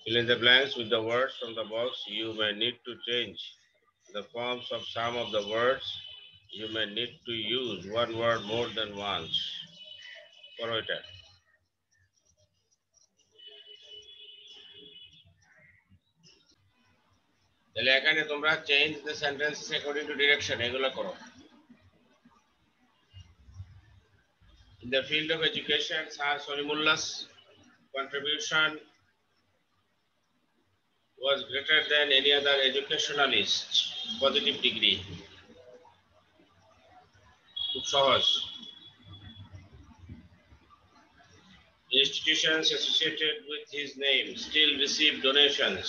Fill in the blanks with the words from the box. You may need to change the forms of some of the words. You may need to use one word more than once. Follow it. তাহলে এখানে তোমরা change the sentences according to direction এগুলো করো। In the field of education, Sir Solimullah's contribution was greater than any other educationalist. Positive degree. খুব সহজ। Institutions associated with his name still receive donations.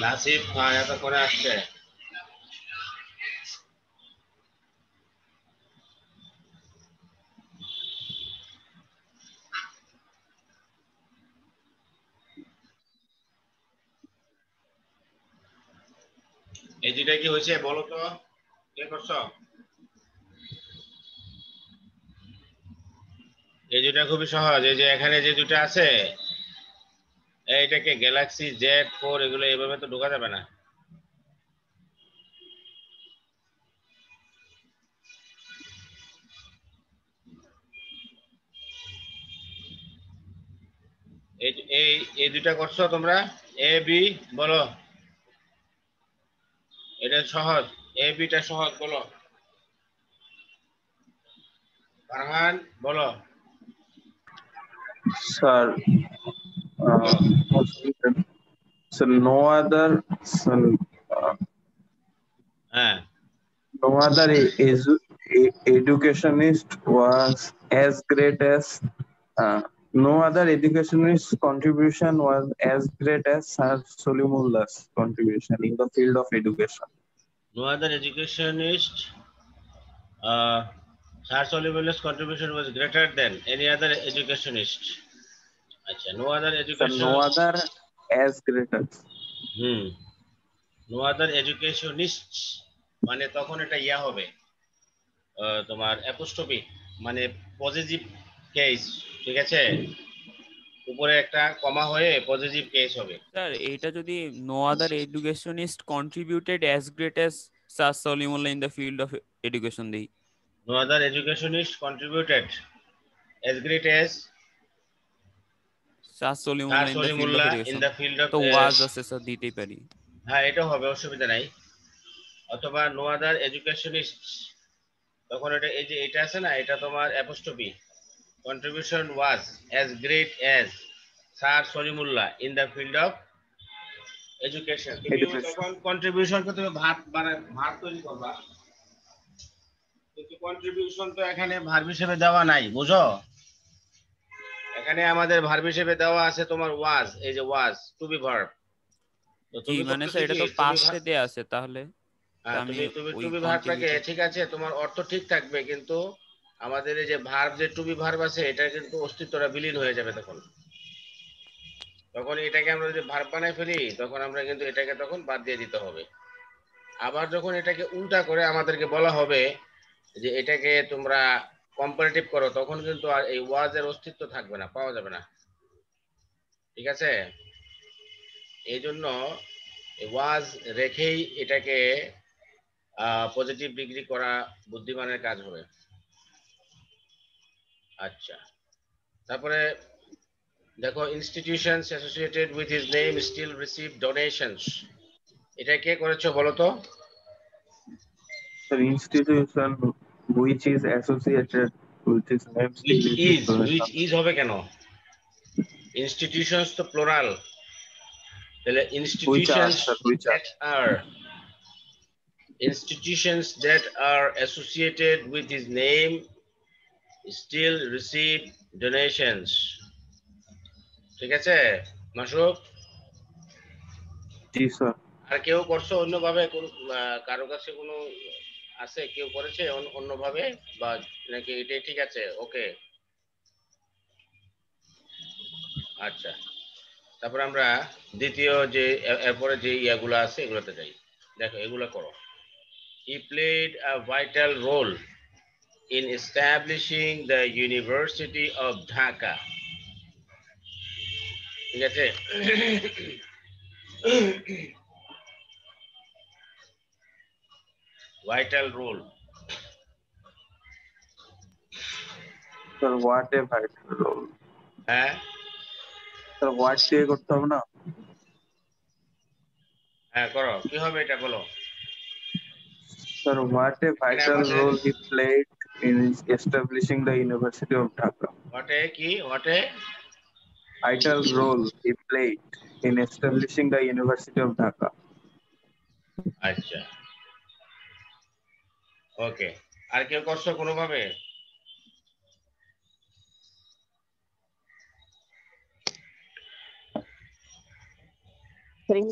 নাসিব এত করে আসছে। এই দুইটা কি হয়েছে বলো তো, কে করছো? এই দুইটা খুবই সহজ। এই যে এখানে যে দুটো আছে এইটাকে গ্যালাক্সি Z4 এগুলো এইভাবে তো ঢোকা যাবে না। এই দুইটা করছো তোমরা, এ বি বলো। এটা সহজ, এ বিটা সহজ বলো। ফারহান বলো। Sir, so no other, so, হ্যাঁ no other educationist was as great as no other educationist contribution was as great as Sir Solimullah's contribution in the field of education. no other educationist Sir Solimullah's contribution was greater than any other educationist. আচ্ছা, no other So education, no other as great as. no other educationists মানে তখন এটা ইয়া হবে তোমার apostrophe, মানে positive case, ঠিক আছে? উপরে একটা কমা হয়ে পজিটিভ কেস হবে। স্যার এটা যদি no other educationist contributed as great as Sir Solimullah in the field of education দেই, no other educationist contributed as great as Sir Solimullah in the field of Solimullah in education, the field of তো ওয়াজ আছে sir দিতেই পারি। হ্যাঁ এটা হবে, অসুবিধা নাই। অথবা no other educationist, তখন এটা এই যে এটা আছে না, এটা তোমার apostrophe, contribution was as great as Sir Solimullah in the field of education। তুমি তখন কন্ট্রিবিউশনকে তুমি ভার্ব তৈরি করবা, কিন্তু কন্ট্রিবিউশন তো এখানে ভার্ব হিসেবে দেওয়া নাই, বুঝো? এখানে আমাদের ভার্ব হিসেবে দেওয়া আছে তোমার ওয়াজ, এই যে ওয়াজ টু বি ভার্ব। তো জি তুমি মানে স্যার এটা তো পাস্টে দেয়া আছে, তাহলে আমি তুমি ওই টু বি ভার্বটাকে, ঠিক আছে তোমার অর্থ ঠিক থাকবে, কিন্তু আমাদের এই যে ভার্ব, যে টু বি ভার্ব আছে, এটা কিন্তু অস্তিত্বটা বিলীন হয়ে যাবে তখন। তখন এটাকে আমরা যদি ভার্ব বানাই ফেলি, তখন আমরা কিন্তু এটাকে তখন বাদ দিয়ে দিতে হবে। আবার যখন এটাকে উল্টা করে আমাদেরকে বলা হবে যে এটাকে তোমরা কম্পারেটিভ করো, তখন কিন্তু আর এই ওয়াজ এর অস্তিত্ব থাকবে না, পাওয়া যাবে না, ঠিক আছে? এই জন্য ওয়াজ রেখেই এটাকে পজিটিভ ডিগ্রি করা বুদ্ধিমানের কাজ হবে। আচ্ছা, তারপরে দেখো, institutions associated with his name still receive donations, এটা কে করেছো বলো তো? The institution which is associated with his name which still receives is, which donation. Is হবে কেন? ইনস্টিটিউশনস তো প্লোরাল, তাহলে Which are, institutions sir, which are? That are, institutions that are associated with his name still receive donations, ঠিক আছে মাসুক? Ji, sir. আর কেউ করছো অন্যভাবে, কোন কারো কাছে কোনো আছে, কেউ করেছে অন্যভাবে, বা নাকি এটাই ঠিক আছে? ওকে, আচ্ছা। তারপর আমরা দ্বিতীয় যে এরপরে যে ইয়াগুলো আছে এগুলোতে যাই। দেখো এগুলো করো। He played a vital role in establishing the University of Dhaka, ঠিক আছে? Vital role, Sir, what a vital role. হ্যাঁ Sir, what দিয়ে করতে হবে না? হ্যাঁ করো, কি হবে এটা বলো। Sir, what a এখানে vital আমাদের role he played in establishing the University of Dhaka. হোয়াটে কি হোয়াটে, Vital role he played in establishing the University of Dhaka. আচ্ছা ওকে। আর কেউ করছো কোনোভাবে?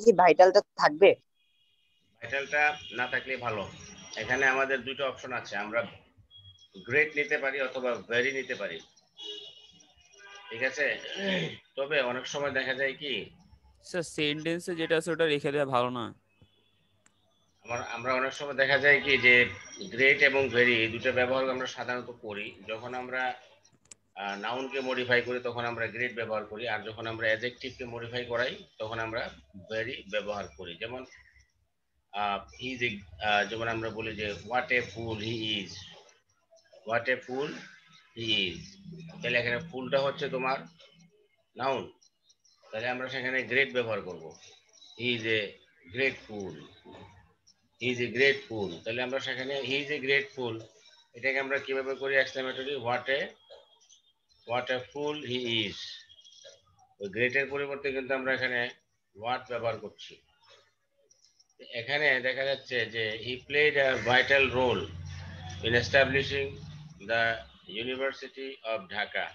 কি ভাইটালটা থাকবে? ভাইটালটা না থাকলে ভালো। এখানে আমাদের দুটো অপশন আছে, আমরা গ্রেট নিতে পারি অথবা ভেরি নিতে পারি, ঠিক আছে? তবে অনেক সময় দেখা যায় কি, স্যার সেন্টেন্সে যেটা আছে ওটা রেখে দেওয়া ভালো না? আমরা অনেক সময় দেখা যায় কি যে গ্রেট এবং ভেরি এই দুটো ব্যবহার আমরা সাধারণত করি যখন আমরা নাউনকে মডিফাই করি, তখন আমরা গ্রেট ব্যবহার করি, আর যখন আমরা অ্যাডজেক্টিভকে মডিফাই করাই তখন আমরা ভেরি ব্যবহার করি। যেমন হি ইজ, যেমন আমরা বলি যে what a full he is, what a full he is, তাহলে এখানে ফুলটা হচ্ছে তোমার নাউন, তাহলে আমরা সেখানে গ্রেট ব্যবহার করব। He is a great fool, he is a great fool, তাহলে আমরা সেখানে হি ইজ এ গ্রেট ফুল এটাকে আমরা কিভাবে করি? Exclamatory what a full he is, ওই গ্রেটের পরিবর্তে কিন্তু আমরা এখানে হোয়াট ব্যবহার করছি। এখানে দেখা যাচ্ছে যে he played a vital role in establishing the university of Dhaka,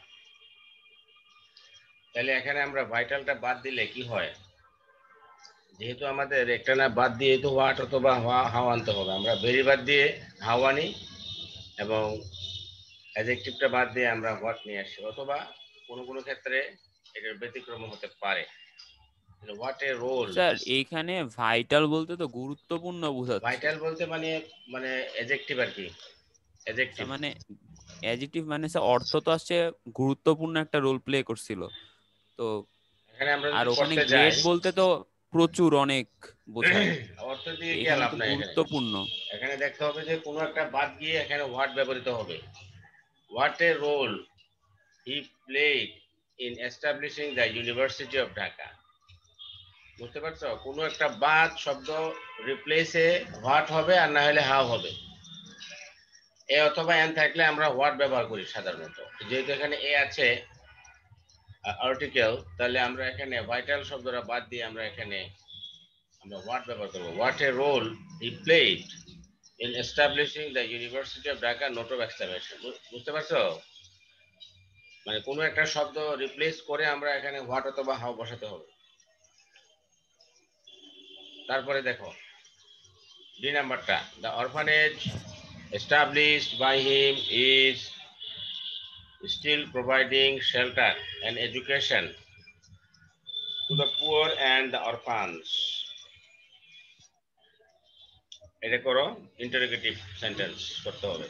তাহলে এখানে আমরা ভাইটালটা বাদ দিলে কি হয়? যেহেতু আমাদের একটা না বাদ দিয়ে তো হোয়াট অথবা হাও আনতে হবে, আমরা ভেরি বাদ দিয়ে হাও আনি এবং অ্যাডজেক্টিভটা বাদ দিয়ে আমরা হোয়াট নিয়ে আসি, অথবা কোনো কোনো ক্ষেত্রে এটার ব্যতিক্রম হতে পারে। হোয়াট এ রোল, স্যার এইখানে ভাইটাল বলতে তো গুরুত্বপূর্ণ বোঝাচ্ছে। ভাইটাল বলতে মানে মানে অ্যাডজেক্টিভ আর কি, স্যার অ্যাডজেক্টিভ। মানে অ্যাডজেক্টিভ মানে স্যার অর্থ তো আসছে গুরুত্বপূর্ণ একটা রোল প্লে করছিল তো। এখানে আমরা আর যদি ওখানে করতে যাই, গ্রেট বলতে তো প্রচুর অনেক বোঝায়, অর্থের তো দিকে গিয়ে এখানে লাভ তো নাই। এখানে গুরুত্বপূর্ণ। এখানে দেখতে হবে যে কোনো একটা বাদ গিয়ে এখানে হোয়াট ব্যবহৃত হবে। What a role he played in establishing the university of Dhaka, বুঝতে পারছো? কোনো একটা বাদ শব্দ রিপ্লেসে হোয়াট হবে, আর না হলে হাউ হবে। এ অথবা এন থাকলে আমরা হোয়াট ব্যবহার করি সাধারণত, যেহেতু এখানে এ আছে আর্টিকেল, তাহলে আমরা এখানে ভাইটাল শব্দটা বাদ দিয়ে আমরা এখানে আমরা হোয়াট ব্যবহার করবো। What a role he played in establishing the university of Dhaka, note of exclamation. বুঝতে পারছো? মানে কোনো একটা শব্দ রিপ্লেস করে আমরা এখানে হোয়াট অথবা হাউ বসাতে হবে। তারপরে দেখো দুই নাম্বারটা, the orphanage established by him is still providing shelter and education to the poor and the orphans, এটা করো, ইন্টারোগেটিভ সেন্টেন্স করতে হবে।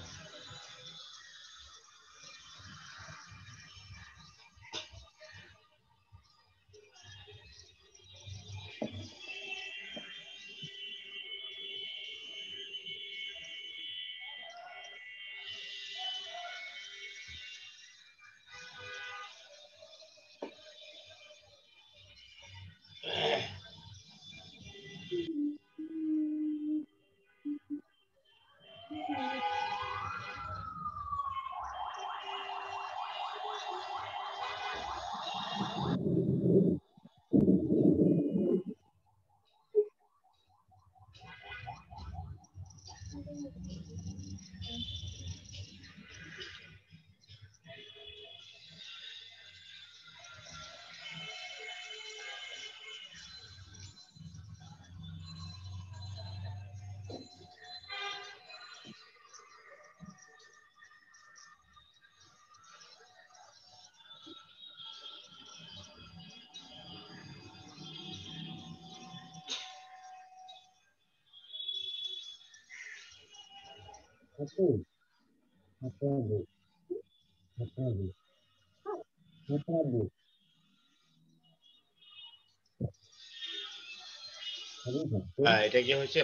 হ্যাঁ, এটা কি হয়েছে?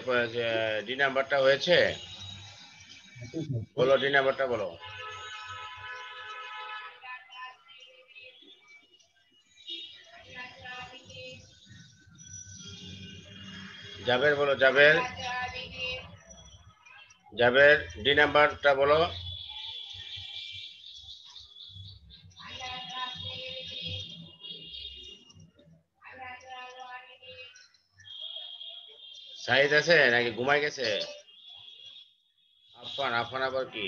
ডি নাম্বারটা হয়েছে, বলো ডি নাম্বারটা বলো। জাবের বলো, জাবের, জাবের ডি নাম্বারটা বলো। সাইদ আছে নাকি ঘুমাই গেছে? আফান, আফান আবার কি?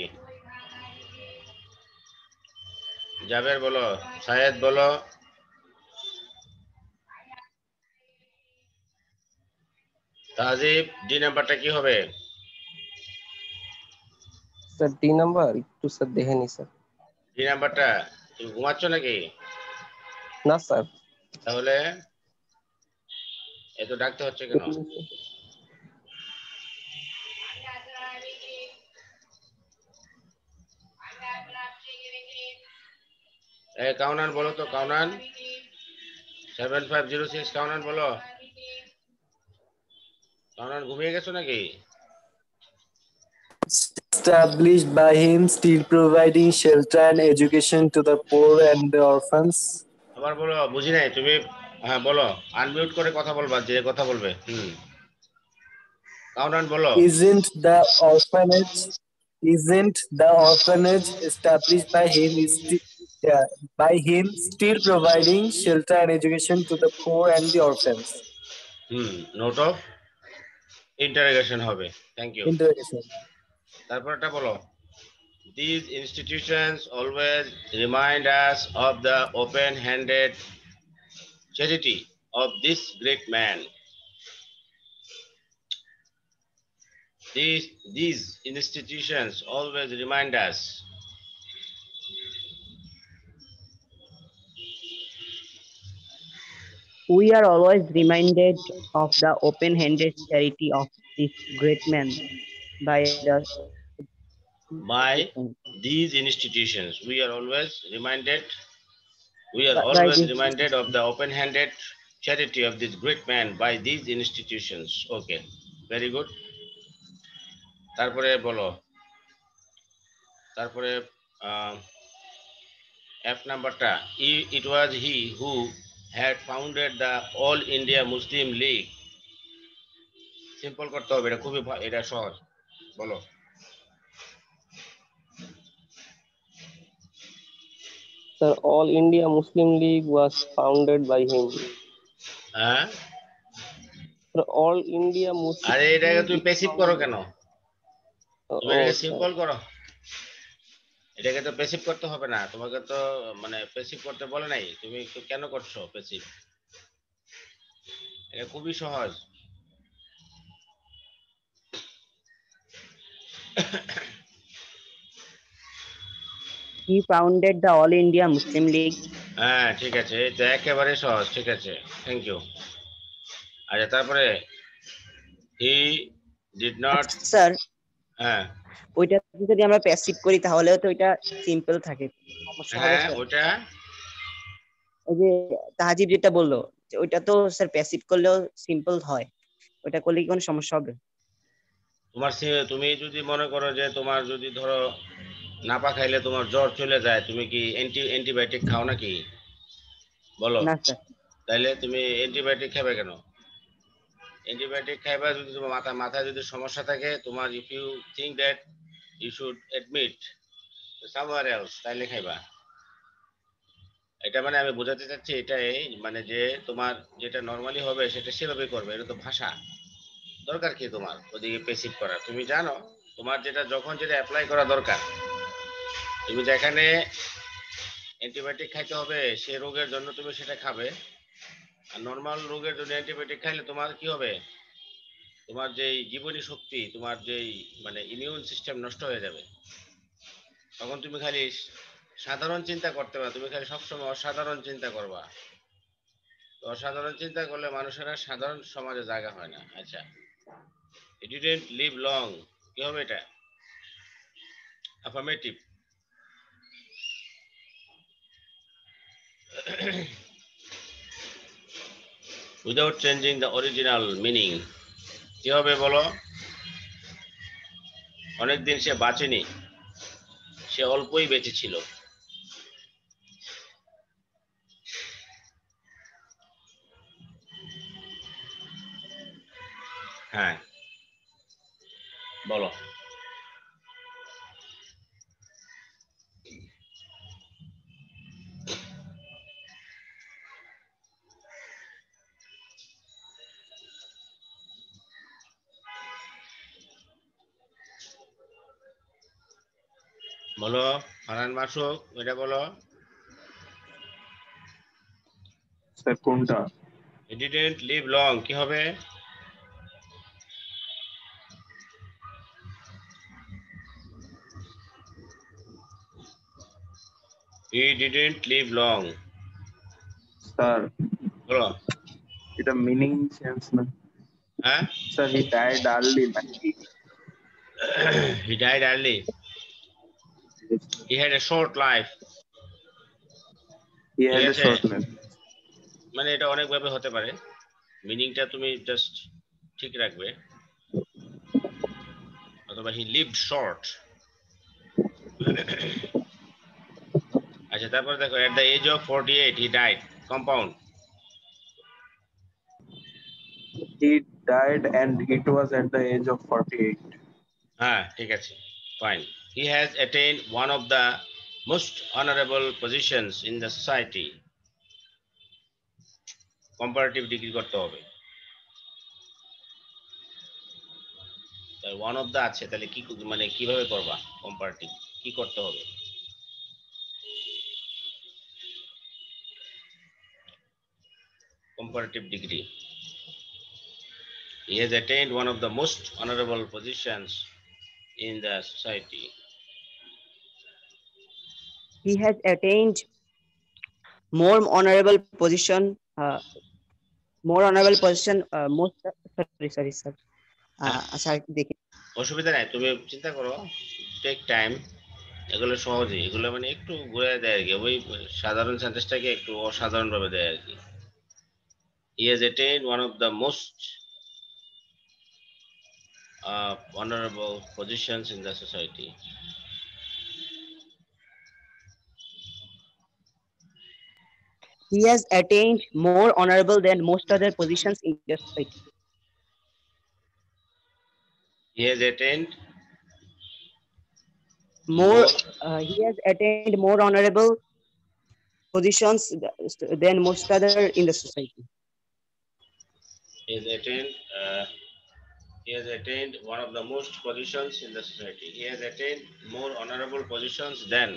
জাবের বলো, সায়েদ বলো। তাহজিব ডি নাম্বারটা কি হবে? স্যার ডি নাম্বার একটু স্যার দেখে নি স্যার। ডি নাম্বারটা, তুমি ঘুমাচ্ছ নাকি? না স্যার। তাহলে এত ডাকতে হচ্ছে কেন? কাউনান বলো তো, কাউনান 7506 কাউনান বলো। কাউনান ঘুমিয়ে গেছো নাকি? Established by him, still providing shelter and education to the poor and the orphans. আবার বলো, বুঝি নাই তুমি। হ্যাঁ বলো, আনমিউট করে কথা বলবা, যে কথা বলবে। কাউনান বলো। Isn't the orphanage established by him still providing shelter and education to the poor and the orphans? Note of interrogation হবে। Thank you. Interrogation. তারপরটা বলো। These institutions always remind us of the open-handed charity of this great man. These institutions always remind us. We are always reminded of the open-handed charity of this great man by these institutions. We are always reminded of the open-handed charity of this great man by these institutions. Okay, very good. তারপরে বলো, তারপরে F নাম্বারটা, it was he who had founded the All India Muslim League. Simple করতে হবে, এটা খুবই এটা সহজ। বলো। Sir, All India Muslim League was founded by him. হ্যাঁ, Sir, All India Muslim আরে এটাকে League তুমি is প্যাসিভ করো founded- কেন? তুমি Oh, এটাকে sir. সিম্পল করো। এটাকে তো প্যাসিভ করতে হবে না, তোমাকে তো মানে প্যাসিভ করতে বলে নাই, তুমি তো কেন করছো প্যাসিভ? এটা খুবই সহজ। He founded the All India Muslim League. হ্যাঁ ঠিক আছে, এটা একেবারে সহজ। ঠিক আছে, থ্যাংক ইউ। আচ্ছা তারপরে হি ডিড নট। স্যার, হ্যাঁ ওইটা যদি আমরা প্যাসিভ করি তাহলেও তো ওইটা সিম্পল থাকে, সমস্যা হবে হ্যাঁ স্যার? ওটা ওই যে তাহাজিব যেটা বললো যে ওইটা তো স্যার প্যাসিভ করলেও সিম্পল হয়, ওইটা করলে কি কোনো সমস্যা হবে? তুমি যদি মনে করো যে তোমার যদি ধরো নাপা খাইলে তোমার জ্বর চলে যায়, তুমি কি অ্যান্টিবায়োটিক খাও নাকি? বলো। না স্যার। তাইলে তুমি অ্যান্টিবায়োটিক খাবে কেন? অ্যান্টিবায়োটিক খাইবা যদি তোমার মাথায় যদি সমস্যা থাকে, তোমার if you think that you should admit somewhere else, তাইলে খাইবা। এটা মানে আমি বোঝাতে চাচ্ছি এটাই, মানে যে তোমার যেটা নরমালি হবে সেটা সেভাবে করবে, এটা তো ভাষা। দরকার কি তোমার ওদিকে পেসিভ করা? তুমি জানো তোমার যেটা যখন যেটা অ্যাপ্লাই করা দরকার, তুমি যেখানে অ্যান্টিবায়োটিক খাইতে হবে সে রোগের জন্য তুমি সেটা খাবে। আর নর্মাল রোগের জন্য অ্যান্টিবায়োটিক খাইলে তোমার কি হবে, তোমার যেই জীবনী শক্তি, তোমার যেই মানে ইমিউন সিস্টেম নষ্ট হয়ে যাবে। তখন তুমি খালি সাধারণ চিন্তা করতে পারো, তুমি খালি সবসময় অসাধারণ চিন্তা করবা। তো অসাধারণ চিন্তা করলে মানুষের আর সাধারণ সমাজে জায়গা হয় না। আচ্ছা, it didn't live long, কি হবে এটা? Affirmative. Without changing the original meaning, কি হবে বলো? অনেকদিন সে বাঁচেনি, সে অল্পই বেঁচে ছিল। হ্যাঁ বলো। বলো ফারহান মাসুক, এটা বলো। স্যার কোনটা? It didn't live long, কি হবে? He didn't live long, sir বলো। এটা মিনিং সেন্স না হ্যাঁ স্যার। হি ডাইড আর্লি নাকি? he died early, he had a short life, হি ঠিক হ্যাড এ আছে? Short life. মানে এটা অনেক ভাবে হতে পারে, মিনিংটা তুমি জাস্ট ঠিক রাখবে। অথবা he lived short। আচ্ছা, তারপর দেখো at the age of 48 he died, compound। He died and it was at the age of 48। হ্যাঁ ঠিক আছে, fine. He has attained one of the most honorable positions in the society, comparative degree করতে হবে। One of the আছে, তাহলে কি মানে কিভাবে করবা কম্পারেটিভ, কি করতে হবে? comparative degree. He has attained one of the most honorable positions in the society. He has attained more honorable position, most, sorry sir. আচ্ছা একটু দেখি। অসুবিধা নাই, তুমি চিন্তা করো, টেক টাইম। এগুলো সহজে, এগুলো মানে একটু ঘুরে দেয় আর কি, ওই সাধারণ সেন্টেন্সটাকে একটু অসাধারণ ভাবে দেয় আর কি। He has attained one of the most honorable positions in the society. He has attained more honorable than most other positions in the society. He has attained More, he has attained more honorable positions than most other in the society. he has attained he has attained one of the most positions in the society. He has attained more honorable positions than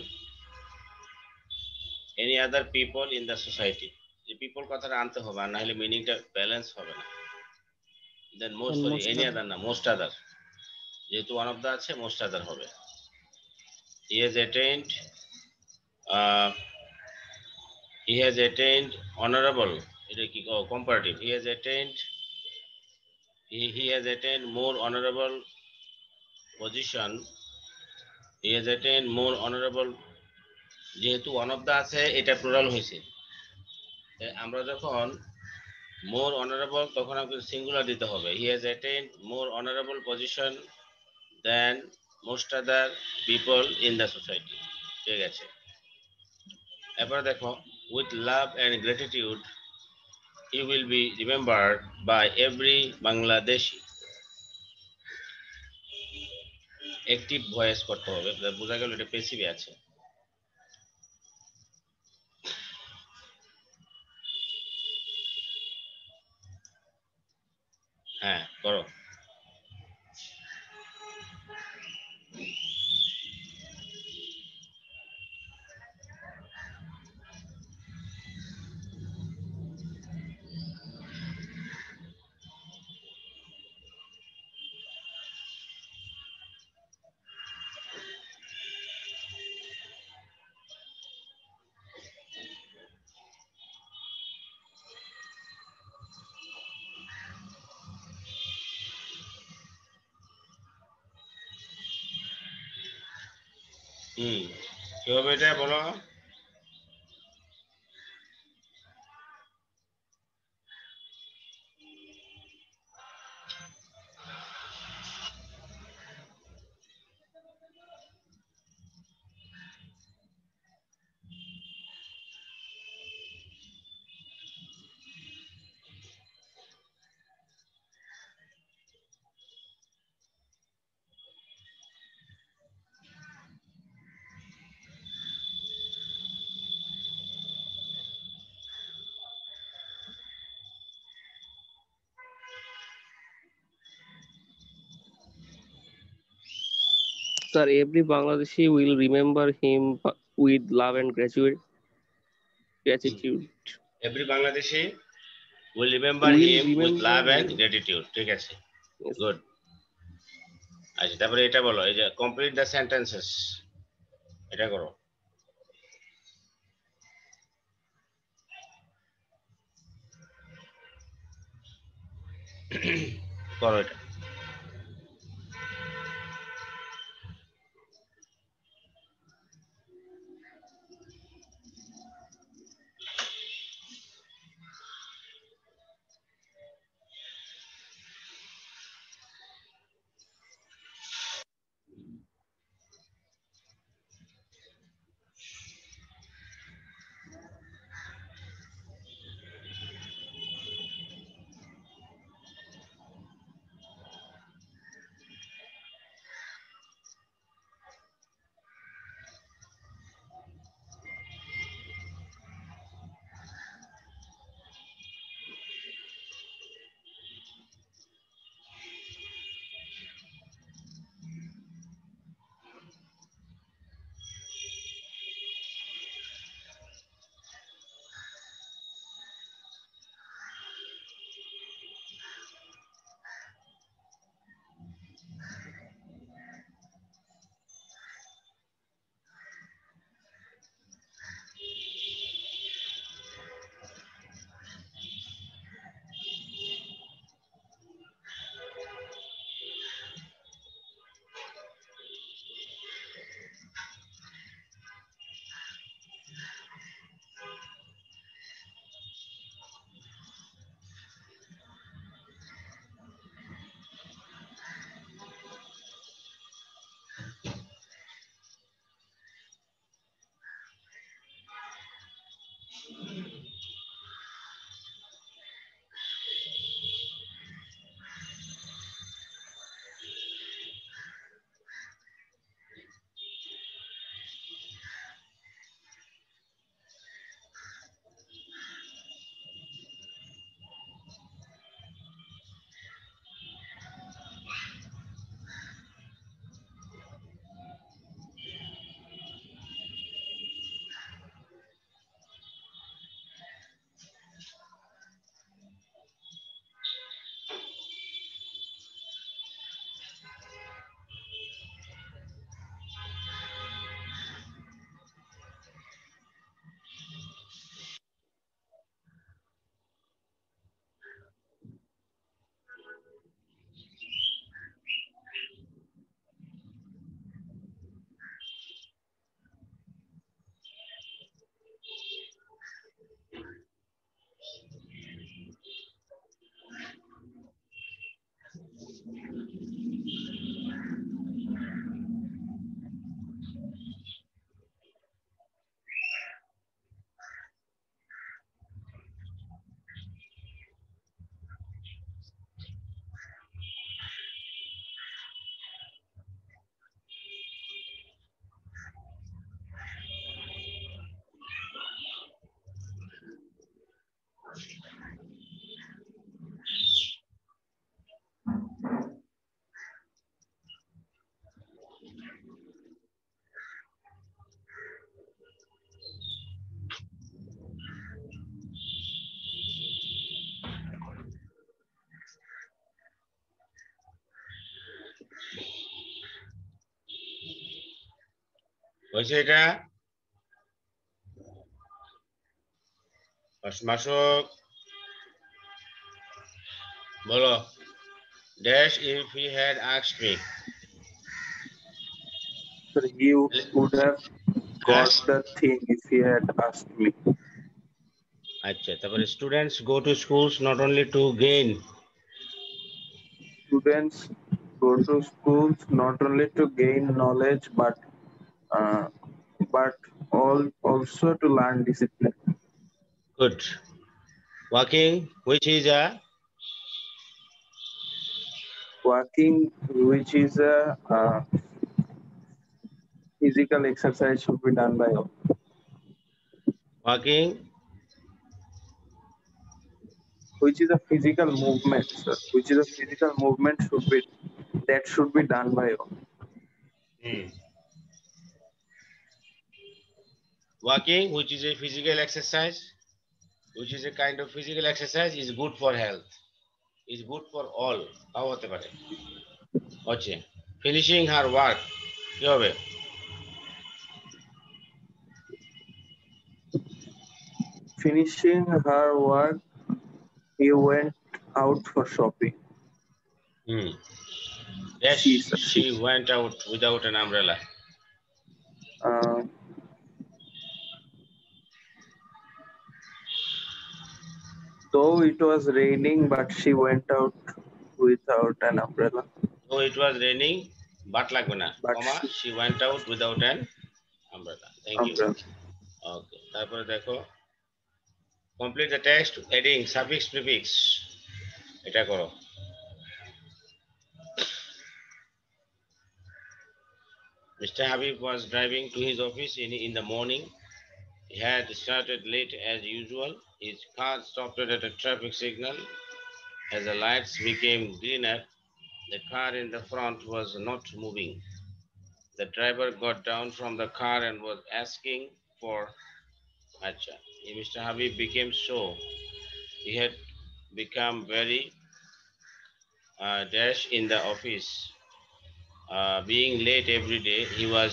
any other people in the society. যে people কথাটা আনতে হবে, আর না হলে মিনিংটা balance হবে না। দেন most, sorry any other না, মোস্ট আদার, যেহেতু ওয়ান অফ দা আছে মোস্ট আদার হবে। He has attained he has attained honorable, এটা কি comparative, he has attained he has attained more honorable position, he has attained more honorable, যেহেতু one of the আছে এটা plural হয়েছে, আমরা যখন মোর অনারেবল তখন আমাকে সিঙ্গুলার দিতে হবে। He has attained more honourable position than most other people in the society. ঠিক আছে, এরপরে দেখো, with love and gratitude he will be remembered by every Bangladeshi. Active voice করতে হবে, বোঝা গেল এটা পেসিভে আছে। হ্যাঁ করো। কি হবে এটা বলো। Sir, every Bangladeshi will remember him with love and gratitude. Every Bangladeshi will remember Will him with remember love and him. gratitude. ঠিক আছে, Yes. গুড। আচ্ছা তারপরে এটা বলো, এই যে কমপ্লিট দ্য সেন্টেন্সেস, এটা করো। করো এটা। হয়েছে এটা মাসক বলো dash if he had asked me Sir, he would have got the thing if he had asked me. আচ্ছা তারপরে students go to schools not only to gain Students go to schools not only to gain knowledge uh, but also to learn discipline. good walking which is a Walking, which is a physical exercise, should be done by all. walking Which is a physical movement, sir. Which is a physical movement should be done by all. Walking, which is a physical exercise, which is a kind of physical exercise, is good for health. Is good for all. How হতে পারে? হচ্ছে finishing her work কি হবে? Finishing her work, he went out for shopping. Yes, Sir, she went out without an umbrella. Though it was raining, but she went out without an umbrella. Though it was raining, but লাগবে না, But comma, she went out without an umbrella. Thank you. Okay, তারপরে দেখো complete the text adding suffix prefix. এটা করো। Mr. Habib was driving to his office in the morning. He had started late as usual. His car stopped at a traffic signal. As the lights became greener, the car in the front was not moving. The driver got down from the car and was asking for Acha. Mr. Habib became so. He had become very dash in the office. Being late every day, he was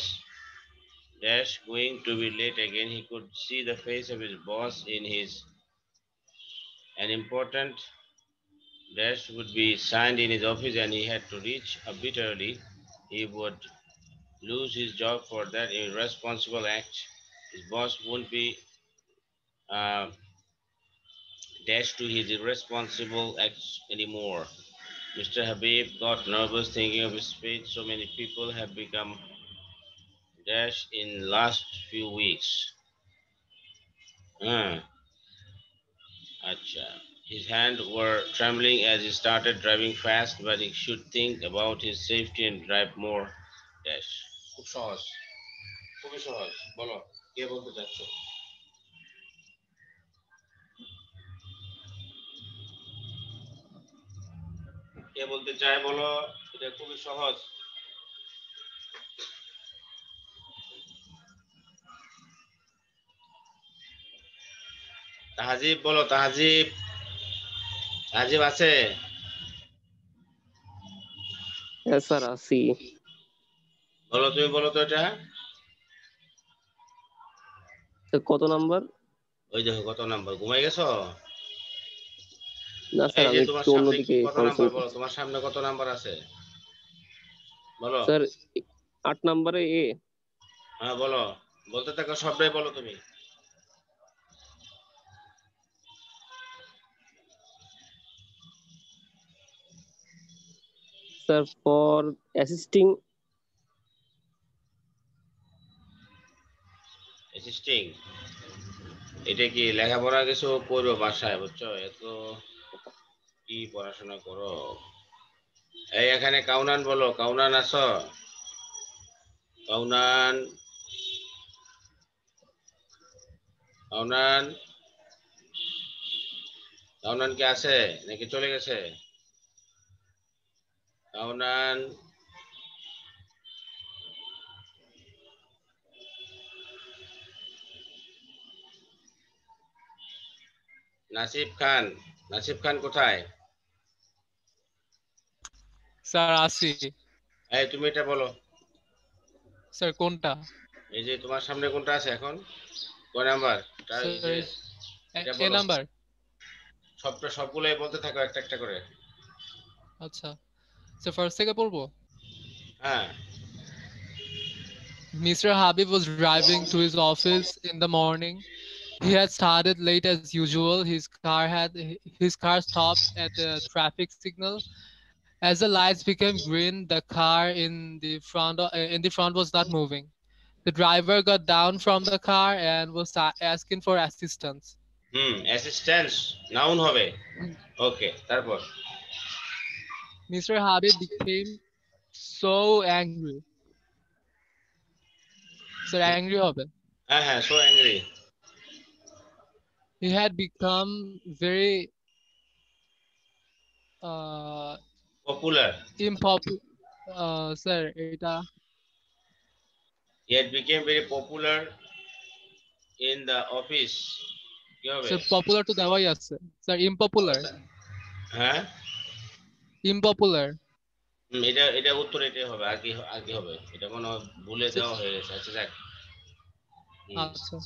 dash going to be late again. He could see the face of his boss in an important dash would be signed in his office and he had to reach a bit early. He would lose his job for that irresponsible act. His boss won't be dash to his irresponsible acts anymore. Mr. Habib got nervous thinking of his speech. So many people have become dash in last few weeks. Acha. His hands were trembling as he started driving fast, but he should think about his safety and drive more dash. খুব সহজ খুবই সহজ বলো কে বলতে চাচ্ছ কে বলতে চায় বলো এটা খুবই সহজ তাহাজিব বলো তাহাজিব তাহাজিব আছে Yes, sir. আছি। বলো তুমি বলো তো এটা কত নাম্বার? ওই দেখো কত নাম্বার ঘুমাই গেছো না স্যার, এই যে আমি তোমার একটু সামনে অন্যদিকে কত নাম্বার বলো তোমার সামনে কত নাম্বার আছে বলো স্যার 8 নম্বরে এ। হ্যাঁ বলো বলতে থাকো সবটাই বলো তুমি স্যার ফর অ্যাসিস্টিং এটা কি লেখাপড়া কিছু করবো বাসায় বুঝছো এত কি পড়াশোনা করো এই এখানে কাউনান বলো কাউনান আছো কাউনান কাউনান কাউনান কি আছে নাকি চলে গেছে কাউনান নাসিব খান কোথায় স্যার আসি এই তুমি এটা বলো স্যার কোনটা এই যে তোমার সামনে কোনটা আছে এখন, কয় নাম্বার? Sir, এই যে এটা a বলো, number. সবগুলোই বলতে থাকো একটা একটা করে। আচ্ছা, so first থেকে পড়বো। হ্যাঁ। Mr. Habib was driving to his office in the morning. He had started late as usual. His car stopped at the traffic signal. As the lights became green, the car in the front was not moving. The driver got down from the car and was asking for assistance. Assistance noun হবে। ওকে, তারপর? Mr. Habib became so angry. Sir, angry হবে। হ্যাঁ, so angry. He had become very Popular. Unpopular. Sir, এটা He had became very popular in the office. কি হবে? Sir, popular তো দেওয়াই আছে। Sir, unpopular. হ্যাঁ, Unpopular. এটা উত্তর এটাই হবে। আর কি হবে? এটা কোনো ভুলে দেওয়া হয়ে গেছে। আচ্ছা যাক। আচ্ছা।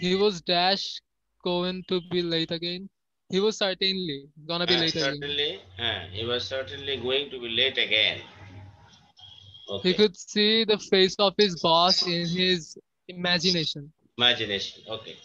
He was going to be late again. He was certainly gonna be late again. He was certainly going to be late again. Okay. He could see the face of his boss in his imagination. Imagination. Okay.